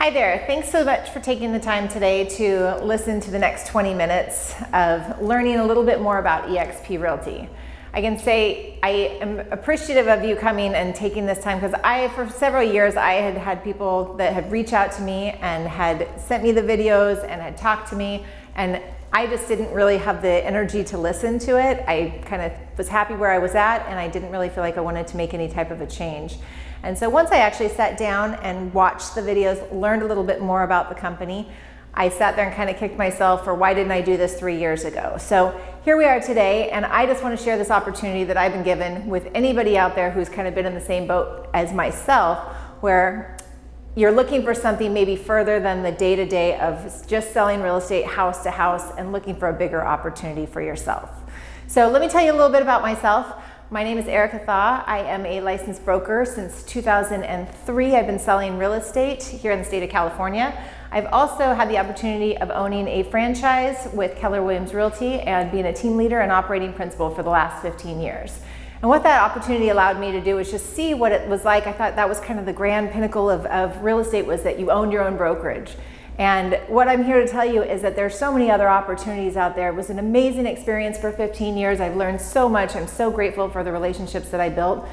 Hi there, thanks so much for taking the time today to listen to the next 20 minutes of learning a little bit more about eXp Realty. I can say I am appreciative of you coming and taking this time because for several years, I had had people that had reached out to me and had sent me the videos and had talked to me, and I just didn't really have the energy to listen to it. I kind of was happy where I was at, and I didn't really feel like I wanted to make any type of a change. And so once I actually sat down and watched the videos, learned a little bit more about the company, I sat there and kind of kicked myself for why didn't I do this 3 years ago? So here we are today, and I just want to share this opportunity that I've been given with anybody out there who's kind of been in the same boat as myself, where you're looking for something maybe further than the day-to-day of just selling real estate house to house and looking for a bigger opportunity for yourself. So let me tell you a little bit about myself. My name is Erica Thaw. I am a licensed broker since 2003. I've been selling real estate here in the state of California. I've also had the opportunity of owning a franchise with Keller Williams Realty and being a team leader and operating principal for the last 15 years. And what that opportunity allowed me to do was just see what it was like. I thought that was kind of the grand pinnacle of real estate, was that you owned your own brokerage. And what I'm here to tell you is that there's so many other opportunities out there. It was an amazing experience for 15 years. I've learned so much. I'm so grateful for the relationships that I built.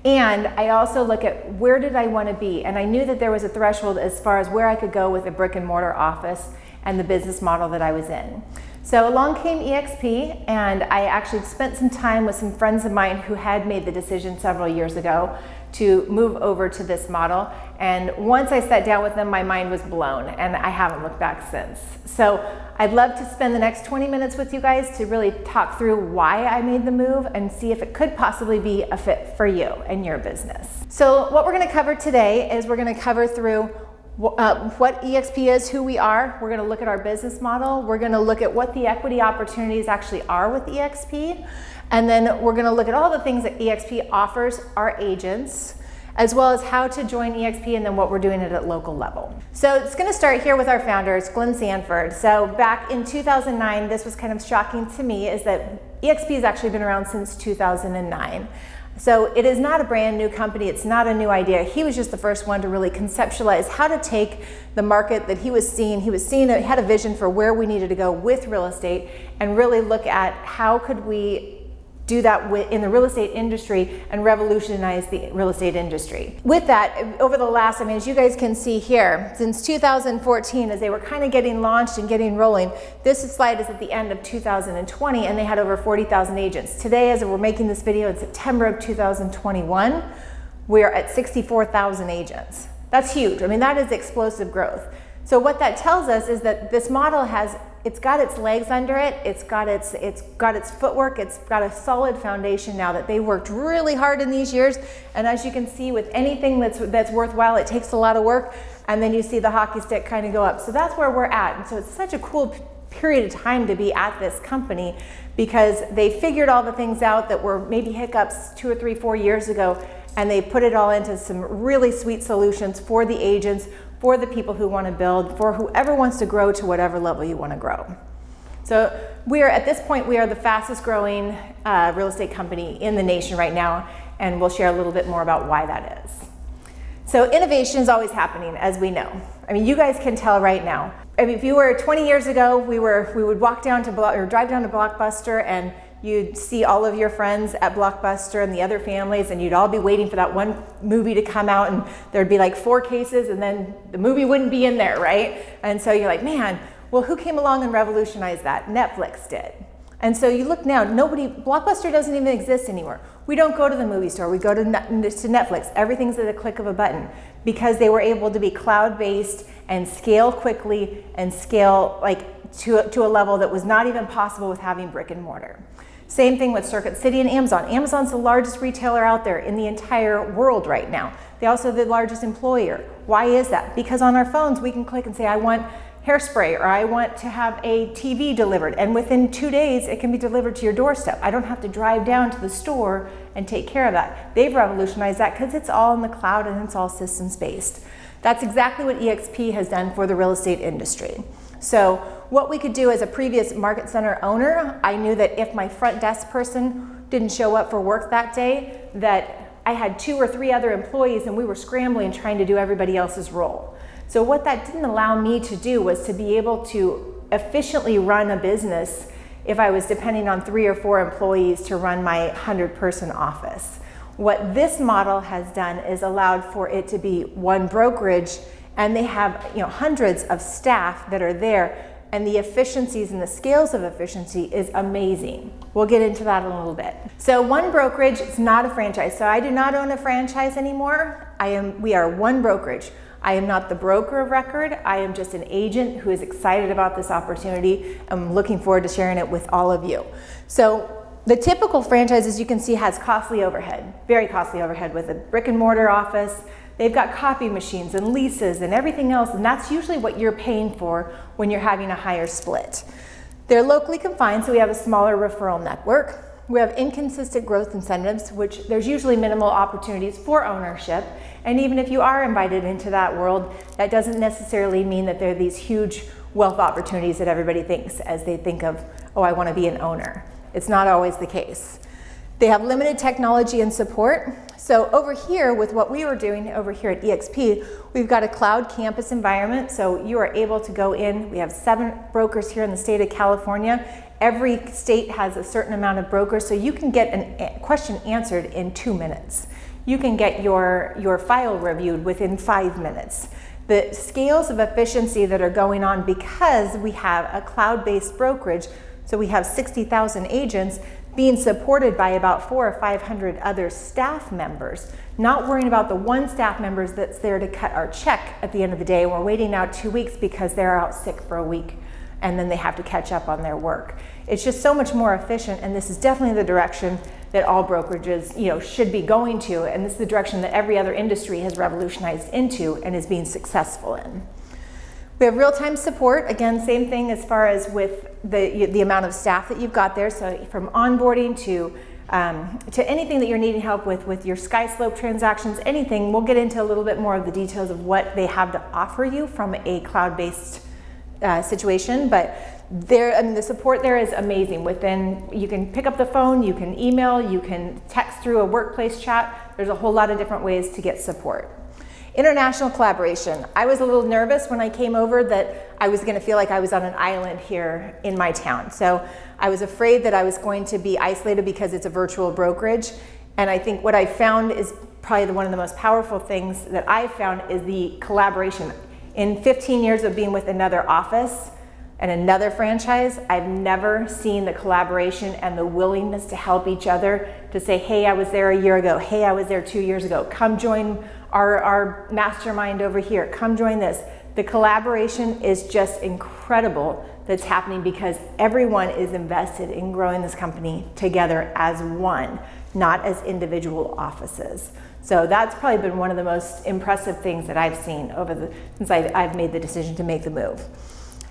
And I also look at where did I want to be? And I knew that there was a threshold as far as where I could go with a brick and mortar office and the business model that I was in. So along came EXP, and I actually spent some time with some friends of mine who had made the decision several years ago to move over to this model. And once I sat down with them, my mind was blown, and I haven't looked back since. So I'd love to spend the next 20 minutes with you guys to really talk through why I made the move and see if it could possibly be a fit for you and your business. So what we're gonna cover today is we're gonna cover through what EXP is, who we are. We're going to look at our business model. We're going to look at what the equity opportunities actually are with EXP. And then we're going to look at all the things that EXP offers our agents, as well as how to join EXP and then what we're doing at a local level. So it's going to start here with our founder, it's Glenn Sanford. So back in 2009, this was kind of shocking to me, is that EXP has actually been around since 2009. So it is not a brand new company, it's not a new idea. He was just the first one to really conceptualize how to take the market that he was seeing. He had a vision for where we needed to go with real estate and really look at how could we do that in the real estate industry and revolutionize the real estate industry. With that, over the last, as you guys can see here, since 2014, as they were kind of getting launched and getting rolling, this slide is at the end of 2020, and they had over 40,000 agents. Today, as we're making this video in September of 2021, we are at 64,000 agents. That's huge. That is explosive growth. So what that tells us is that this model it's got its legs under it, it's got its footwork, it's got a solid foundation now that they worked really hard in these years. And as you can see, with anything that's worthwhile, it takes a lot of work, and then you see the hockey stick kind of go up. So that's where we're at. And so it's such a cool period of time to be at this company, because they figured all the things out that were maybe hiccups 2 or 3, 4 years ago, and they put it all into some really sweet solutions for the agents, for the people who want to build, for whoever wants to grow to whatever level you want to grow. So at this point, we are the fastest growing real estate company in the nation right now, and we'll share a little bit more about why that is. So innovation is always happening, as we know. You guys can tell right now. If you were 20 years ago, we would drive down to Blockbuster, and you'd see all of your friends at Blockbuster and the other families, and you'd all be waiting for that one movie to come out, and there'd be like 4 cases, and then the movie wouldn't be in there, right? And so you're like, man, well, who came along and revolutionized that? Netflix did. And so you look now, Blockbuster doesn't even exist anymore. We don't go to the movie store, we go to Netflix. Everything's at a click of a button, because they were able to be cloud-based and scale quickly and scale to a level that was not even possible with having brick and mortar. Same thing with Circuit City and Amazon. Amazon's the largest retailer out there in the entire world right now. They're also the largest employer. Why is that? Because on our phones, we can click and say, I want hairspray, or I want to have a TV delivered, and within 2 days, it can be delivered to your doorstep. I don't have to drive down to the store and take care of that. They've revolutionized that because it's all in the cloud and it's all systems-based. That's exactly what EXP has done for the real estate industry. So what we could do as a previous market center owner, I knew that if my front desk person didn't show up for work that day, that I had 2 or 3 other employees, and we were scrambling trying to do everybody else's role. So what that didn't allow me to do was to be able to efficiently run a business if I was depending on 3 or 4 employees to run my 100-person office. What this model has done is allowed for it to be one brokerage, and they have hundreds of staff that are there, and the efficiencies and the scales of efficiency is amazing. We'll get into that in a little bit. So one brokerage is not a franchise. So I do not own a franchise anymore. We are one brokerage. I am not the broker of record. I am just an agent who is excited about this opportunity. I'm looking forward to sharing it with all of you. So the typical franchise, as you can see, has costly overhead, very costly overhead with a brick and mortar office. They've got copy machines and leases and everything else, and that's usually what you're paying for when you're having a higher split. They're locally confined, so we have a smaller referral network. We have inconsistent growth incentives, which there's usually minimal opportunities for ownership. And even if you are invited into that world, that doesn't necessarily mean that there are these huge wealth opportunities that everybody thinks as they think of, oh, I want to be an owner. It's not always the case. They have limited technology and support. So over here, with what we were doing over here at EXP, we've got a cloud campus environment. So you are able to go in. We have 7 brokers here in the state of California. Every state has a certain amount of brokers, so you can get a question answered in 2 minutes. You can get your file reviewed within 5 minutes. The scales of efficiency that are going on because we have a cloud-based brokerage, so we have 60,000 agents being supported by about 400 or 500 other staff members, not worrying about the one staff member that's there to cut our check at the end of the day. We're waiting out 2 weeks because they're out sick for a week and then they have to catch up on their work. It's just so much more efficient, and this is definitely the direction that all brokerages should be going to, and this is the direction that every other industry has revolutionized into and is being successful in. We have real-time support. Again, same thing as far as with the amount of staff that you've got there. So from onboarding to anything that you're needing help with your SkySlope transactions, anything, we'll get into a little bit more of the details of what they have to offer you from a cloud-based situation. But the support there is amazing. You can pick up the phone, you can email, you can text through a workplace chat. There's a whole lot of different ways to get support. International collaboration. I was a little nervous when I came over that I was going to feel like I was on an island here in my town. So I was afraid that I was going to be isolated because it's a virtual brokerage. And I think what I found is probably one of the most powerful things that I found is the collaboration. In 15 years of being with another office and another franchise, I've never seen the collaboration and the willingness to help each other, to say, hey, I was there a year ago. Hey, I was there 2 years ago. Come join our mastermind over here. Come join this. The collaboration is just incredible that's happening because everyone is invested in growing this company together as one, not as individual offices. So that's probably been one of the most impressive things that I've seen since I've made the decision to make the move.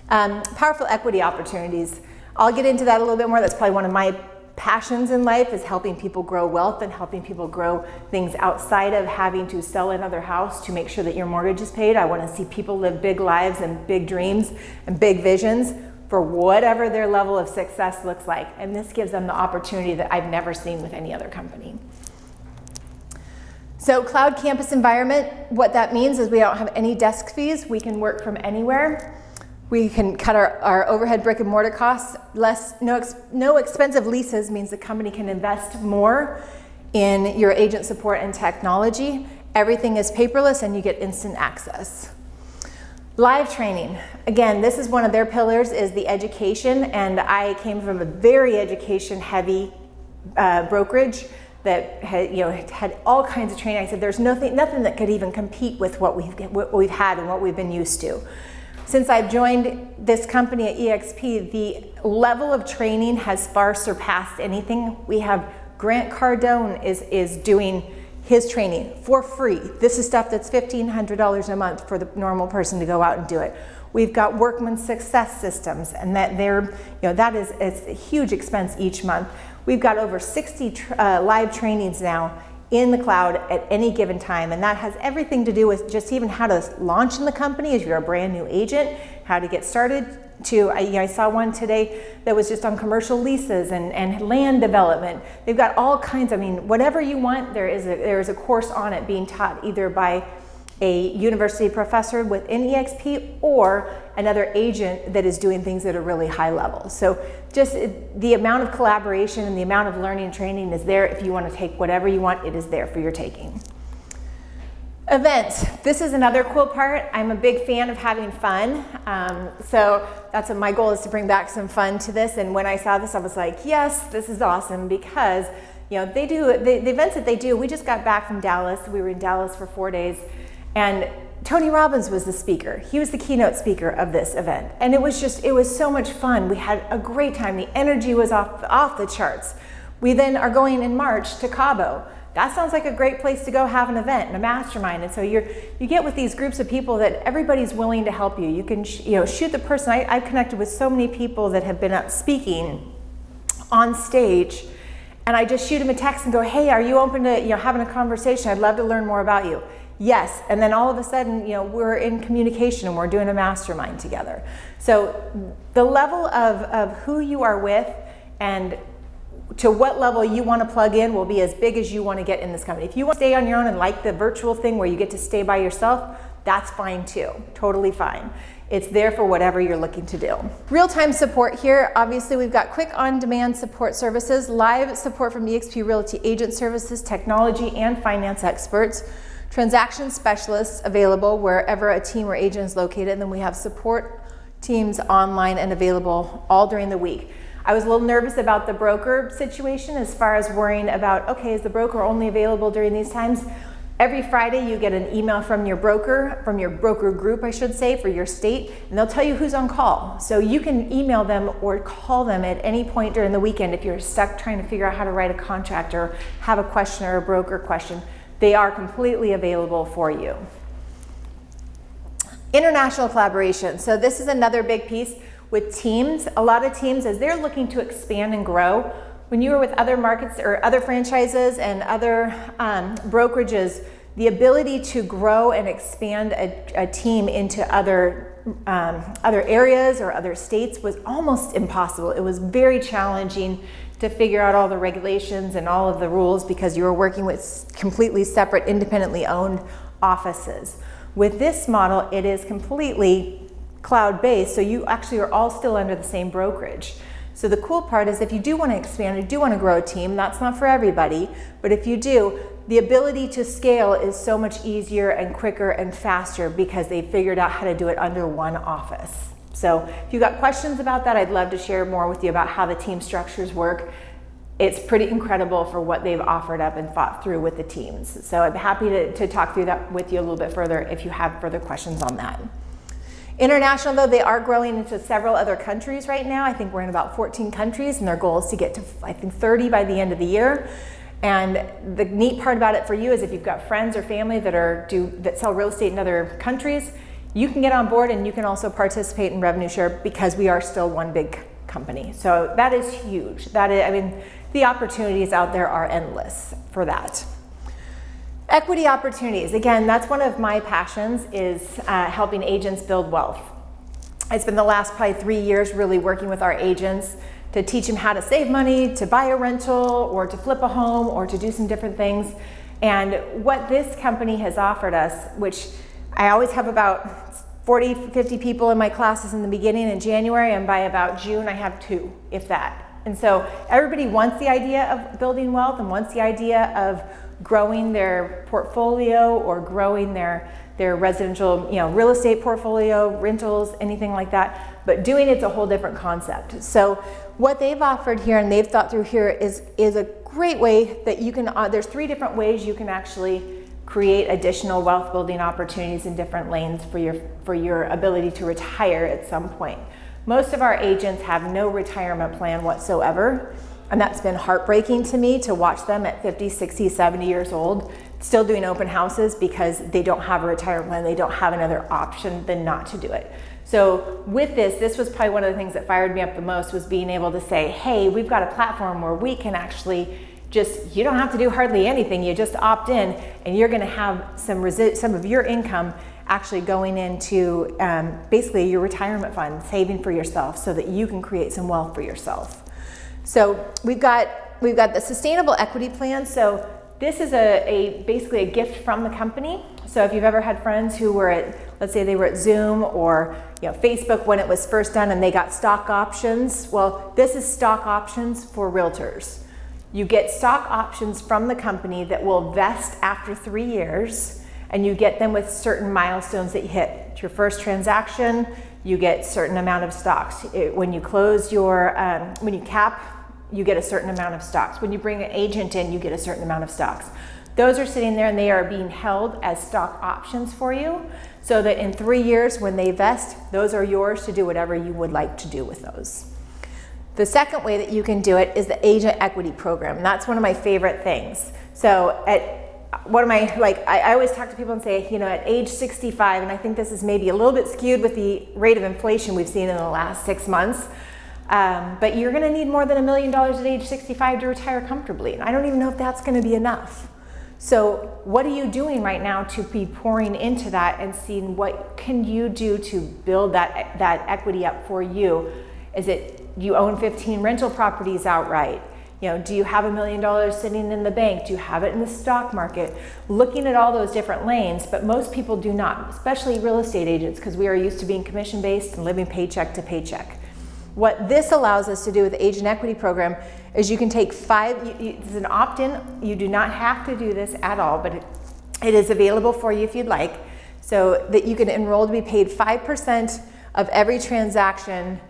Powerful equity opportunities. I'll get into that a little bit more. That's probably one of my passions in life, is helping people grow wealth and helping people grow things outside of having to sell another house to make sure that your mortgage is paid. I want to see people live big lives and big dreams and big visions for whatever their level of success looks like. And this gives them the opportunity that I've never seen with any other company. So cloud campus environment, what that means is we don't have any desk fees. We can work from anywhere. We can cut our overhead brick and mortar costs. No expensive leases means the company can invest more in your agent support and technology. Everything is paperless and you get instant access. Live training. Again, this is one of their pillars, is the education, and I came from a very education heavy brokerage that had all kinds of training. I said there's nothing that could even compete with what we've had and what we've been used to. Since I've joined this company at EXP, the level of training has far surpassed anything. We have Grant Cardone is doing his training for free. This is stuff that's $1,500 a month for the normal person to go out and do it. We've got Workman Success Systems, and it's a huge expense each month. We've got over 60 live trainings now in the cloud at any given time, and that has everything to do with just even how to launch in the company if you're a brand new agent, how to get started. I saw one today that was just on commercial leases and land development. They've got all kinds. Whatever you want, there is a course on it being taught either by a university professor within EXP or another agent that is doing things at a really high level. So just the amount of collaboration and the amount of learning and training is there. If you want to take whatever you want, it is there for your taking. Events. This is another cool part. I'm a big fan of having fun. So that's what my goal is, to bring back some fun to this. And when I saw this, I was like, yes, this is awesome, because they do the events that they do. We just got back from Dallas. We were in Dallas for 4 days, and Tony Robbins was the speaker. He was the keynote speaker of this event. And it was so much fun. We had a great time. The energy was off the charts. We then are going in March to Cabo. That sounds like a great place to go have an event and a mastermind. And so you get with these groups of people that everybody's willing to help you. You can shoot the person. I've connected with so many people that have been up speaking on stage, and I just shoot them a text and go, hey, are you open to having a conversation? I'd love to learn more about you. Yes, and then all of a sudden, we're in communication and we're doing a mastermind together. So the level of who you are with and to what level you want to plug in will be as big as you want to get in this company. If you want to stay on your own and like the virtual thing where you get to stay by yourself, that's fine too, totally fine. It's there for whatever you're looking to do. Real-time support here. Obviously, we've got quick on-demand support services, live support from EXP Realty agent services, technology and finance experts, transaction specialists available wherever a team or agent is located, and then we have support teams online and available all during the week. I was a little nervous about the broker situation, as far as worrying about, okay, is the broker only available during these times? Every Friday you get an email from your broker group, I should say, for your state, and they'll tell you who's on call. So you can email them or call them at any point during the weekend if you're stuck trying to figure out how to write a contract or have a question or a broker question. They are completely available for you. International collaboration. So this is another big piece with teams. A lot of teams, as they're looking to expand and grow, when you are with other markets or other franchises and other brokerages, the ability to grow and expand a team into other areas or other states was almost impossible. It was very challenging to figure out all the regulations and all of the rules because you were working with completely separate, independently owned offices. With this model, it is completely cloud-based, so you actually are all still under the same brokerage. So the cool part is, if you do want to expand, you do want to grow a team, that's not for everybody, but if you do, the ability to scale is so much easier and quicker and faster because they figured out how to do it under one office. So if you've got questions about that, I'd love to share more with you about how the team structures work. It's pretty incredible for what they've offered up and thought through with the teams. So I'm happy to talk through that with you a little bit further if you have further questions on that. International, though, they are growing into several other countries right now. I think we're in about 14 countries, and their goal is to get to, I think, 30 by the end of the year. And the neat part about it for you is if you've got friends or family that sell real estate in other countries, you can get on board and you can also participate in revenue share because we are still one big company. So that is huge. The opportunities out there are endless for that. Equity opportunities. Again, that's one of my passions, is helping agents build wealth. I spent the last probably 3 years really working with our agents to teach them how to save money, to buy a rental, or to flip a home, or to do some different things. And what this company has offered us, which I always have about 40, 50 people in my classes in the beginning in January, and by about June I have 2, if that. And so everybody wants the idea of building wealth and wants the idea of growing their portfolio or growing their residential, real estate portfolio, rentals, anything like that. But doing it's a whole different concept. So what they've offered here and they've thought through here is a great way that you can, there's 3 different ways you can actually create additional wealth building opportunities in different lanes for your ability to retire at some point. Most of our agents have no retirement plan whatsoever. And that's been heartbreaking to me to watch them at 50, 60, 70 years old, still doing open houses because they don't have a retirement plan. They don't have another option than not to do it. So with this was probably one of the things that fired me up the most, was being able to say, hey, we've got a platform where we can actually you don't have to do hardly anything. You just opt in and you're gonna have some of your income actually going into basically your retirement fund, saving for yourself so that you can create some wealth for yourself. So we've got the sustainable equity plan. So this is basically a gift from the company. So if you've ever had friends who were at, let's say they were at Zoom or Facebook when it was first done and they got stock options, well, this is stock options for realtors. You get stock options from the company that will vest after 3 years, and you get them with certain milestones that you hit. It's your first transaction, you get certain amount of stocks. When you close when you cap, you get a certain amount of stocks. When you bring an agent in, you get a certain amount of stocks. Those are sitting there and they are being held as stock options for you, so that in 3 years when they vest, those are yours to do whatever you would like to do with those. The second way that you can do it is the agent equity program. And that's one of my favorite things. So I always talk to people and say, at age 65, and I think this is maybe a little bit skewed with the rate of inflation we've seen in the last 6 months, but you're gonna need more than $1 million at age 65 to retire comfortably. And I don't even know if that's gonna be enough. So what are you doing right now to be pouring into that and seeing what can you do to build that equity up for you? Is it you own 15 rental properties outright? Do you have $1 million sitting in the bank? Do you have it in the stock market? Looking at all those different lanes, but most people do not, especially real estate agents, because we are used to being commission-based and living paycheck to paycheck. What this allows us to do with the agent equity program is you can take it's an opt-in. You do not have to do this at all, but it is available for you if you'd like, so that you can enroll to be paid 5% of every transaction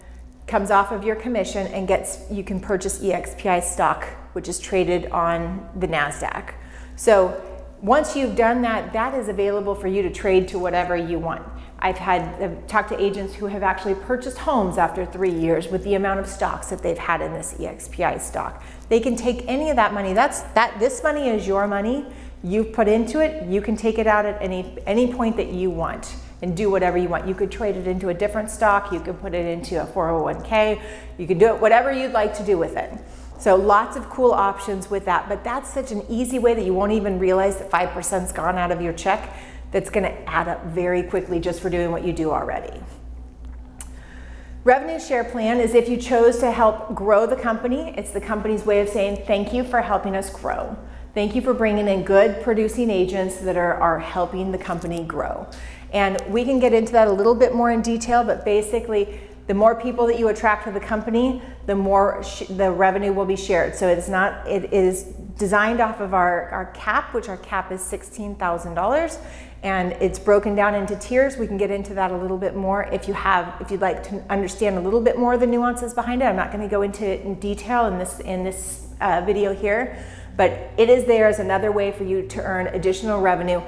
comes off of your commission and you can purchase EXPI stock, which is traded on the NASDAQ. So once you've done that, that is available for you to trade to whatever you want. I've talked to agents who have actually purchased homes after 3 years with the amount of stocks that they've had in this EXPI stock. They can take any of that money. This money is your money. You've put into it. You can take it out at any point that you want and do whatever you want. You could trade it into a different stock. You could put it into a 401k. You could do it whatever you'd like to do with it. So lots of cool options with that, but that's such an easy way that you won't even realize that 5%'s gone out of your check. That's gonna add up very quickly just for doing what you do already. Revenue share plan is if you chose to help grow the company. It's the company's way of saying thank you for helping us grow. Thank you for bringing in good producing agents that are helping the company grow. And we can get into that a little bit more in detail, but basically the more people that you attract to the company, the more the revenue will be shared. So it is designed off of our cap, which our cap is $16,000, and it's broken down into tiers. We can get into that a little bit more if you'd like to understand a little bit more of the nuances behind it. I'm not going to go into it in detail in this video here, but it is there as another way for you to earn additional revenue.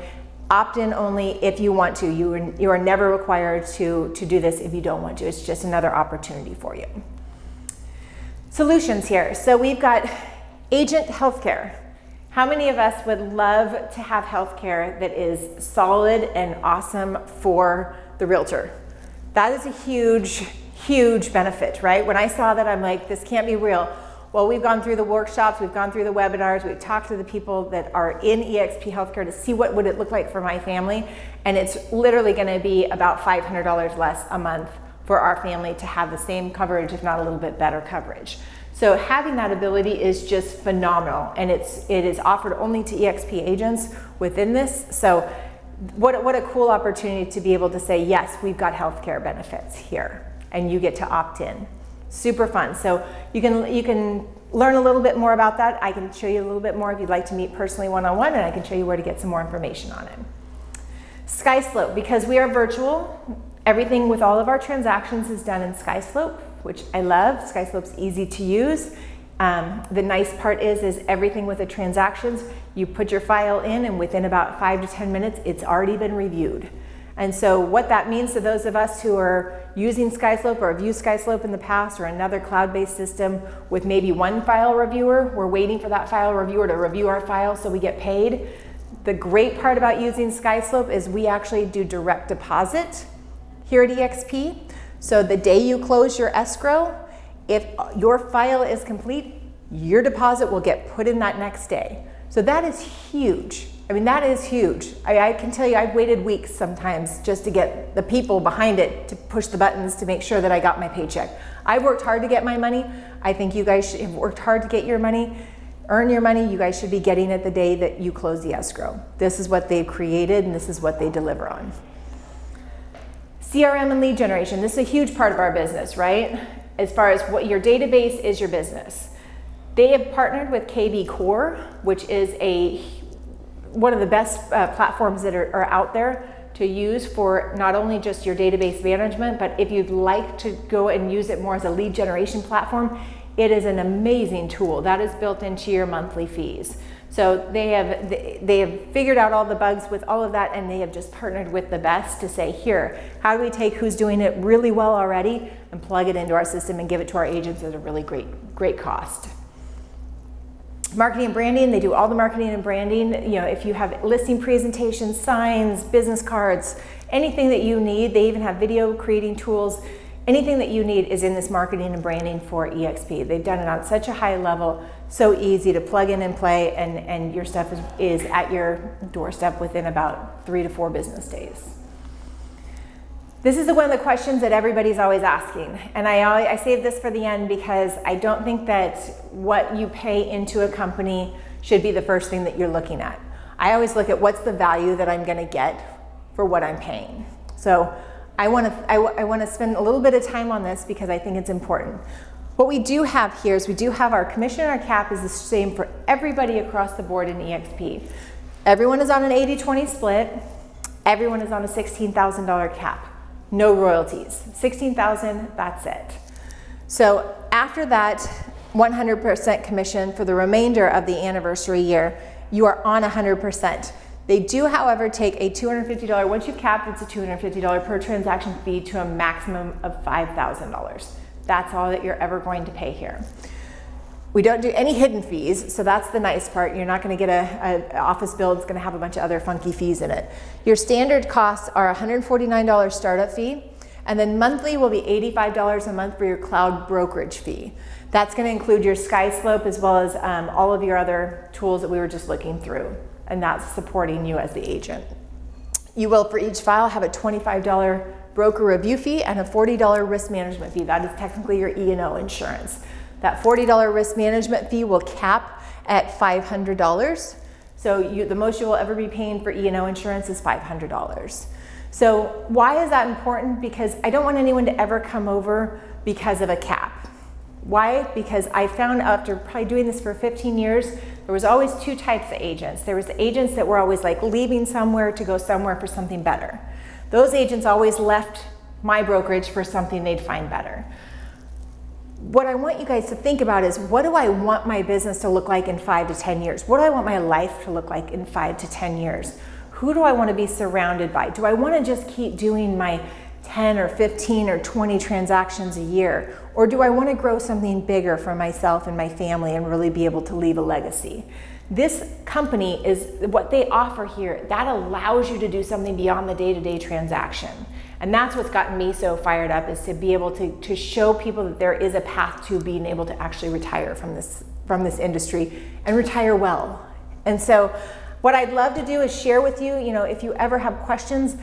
Opt-in only if you want to. You are never required to do this if you don't want to. It's just another opportunity for you. Solutions here. So we've got agent healthcare. How many of us would love to have healthcare that is solid and awesome for the realtor? That is a huge, huge benefit, right? When I saw that, I'm like, this can't be real. Well, we've gone through the workshops, we've gone through the webinars, we've talked to the people that are in EXP Healthcare to see what would it look like for my family, and it's literally gonna be about $500 less a month for our family to have the same coverage, if not a little bit better coverage. So having that ability is just phenomenal, and it is offered only to EXP agents within this. So what a cool opportunity to be able to say, yes, we've got healthcare benefits here, and you get to opt in. Super fun. So you can learn a little bit more about that. I can show you a little bit more if you'd like to meet personally one-on-one, and I can show you where to get some more information on it. SkySlope, because we are virtual, everything with all of our transactions is done in SkySlope, which I love. SkySlope's easy to use. The nice part is everything with the transactions, you put your file in and within about 5 to 10 minutes, it's already been reviewed. And so what that means to those of us who are using SkySlope or have used SkySlope in the past or another cloud-based system with maybe one file reviewer, we're waiting for that file reviewer to review our file so we get paid. The great part about using SkySlope is we actually do direct deposit here at EXP. So the day you close your escrow, if your file is complete, your deposit will get put in that next day. So that is huge. I mean, that is huge. I can tell you I've waited weeks sometimes just to get the people behind it to push the buttons to make sure that I got my paycheck. I've worked hard to get my money. I think you guys have worked hard to get your money. earn your money, you guys should be getting it the day that you close the escrow. This is what they've created and this is what they deliver on. CRM and lead generation. This is a huge part of our business, right? As far as what your database is your business. They have partnered with KB Core, which is one of the best platforms that are out there to use for not only just your database management, but if you'd like to go and use it more as a lead generation platform, it is an amazing tool that is built into your monthly fees. So they have figured out all the bugs with all of that, and they have just partnered with the best to say, here, how do we take who's doing it really well already and plug it into our system and give it to our agents at a really great cost. Marketing and branding, they do all the marketing and branding. You know, if you have listing presentations, signs, business cards, anything that you need, they even have video creating tools. Anything that you need is in this marketing and branding for EXP. They've done it on such a high level, so easy to plug in and play, and your stuff is at your doorstep within about 3 to 4 business days. This is one of the questions that everybody's always asking, and I save this for the end because I don't think that what you pay into a company should be the first thing that you're looking at. I always look at what's the value that I'm gonna get for what I'm paying. So I wanna spend a little bit of time on this because I think it's important. What we do have here is we do have our commission and our cap is the same for everybody across the board in EXP. Everyone is on an 80-20 split. Everyone is on a $16,000 cap. No royalties, $16,000, that's it. So after that 100% commission for the remainder of the anniversary year, you are on 100%. They do, however, take a $250, once you've capped, it's a $250 per transaction fee to a maximum of $5,000. That's all that you're ever going to pay here. We don't do any hidden fees, so that's the nice part. You're not gonna get an office bill that's gonna have a bunch of other funky fees in it. Your standard costs are $149 startup fee, and then monthly will be $85 a month for your cloud brokerage fee. That's gonna include your SkySlope as well as all of your other tools that we were just looking through, and that's supporting you as the agent. You will, for each file, have a $25 broker review fee and a $40 risk management fee. That is technically your E&O insurance. That $40 risk management fee will cap at $500. So the most you will ever be paying for E&O insurance is $500. So why is that important? Because I don't want anyone to ever come over because of a cap. Why? Because I found after probably doing this for 15 years, there was always 2 types of agents. There was the agents that were always like leaving somewhere to go somewhere for something better. Those agents always left my brokerage for something they'd find better. What I want you guys to think about is, what do I want my business to look like in 5 to 10 years? What do I want my life to look like in 5 to 10 years? Who do I want to be surrounded by? Do I want to just keep doing my 10 or 15 or 20 transactions a year? Or do I want to grow something bigger for myself and my family and really be able to leave a legacy? This company is what they offer here. That allows you to do something beyond the day-to-day transaction. And that's what's gotten me so fired up, is to be able to show people that there is a path to being able to actually retire from this industry and retire well. And so what I'd love to do is share with you, if you ever have questions,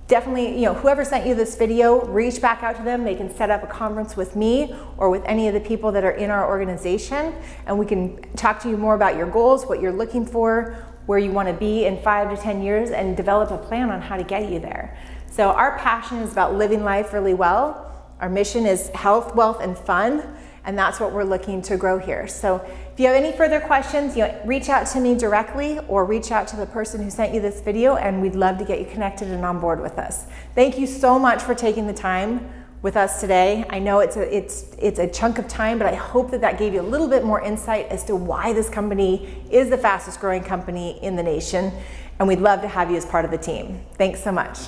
definitely, whoever sent you this video, reach back out to them. They can set up a conference with me or with any of the people that are in our organization, and we can talk to you more about your goals, what you're looking for, where you want to be in 5 to 10 years, and develop a plan on how to get you there. So our passion is about living life really well. Our mission is health, wealth, and fun, and that's what we're looking to grow here. So if you have any further questions, reach out to me directly or reach out to the person who sent you this video, and we'd love to get you connected and on board with us. Thank you so much for taking the time with us today. I know it's a chunk of time, but I hope that gave you a little bit more insight as to why this company is the fastest growing company in the nation, and we'd love to have you as part of the team. Thanks so much.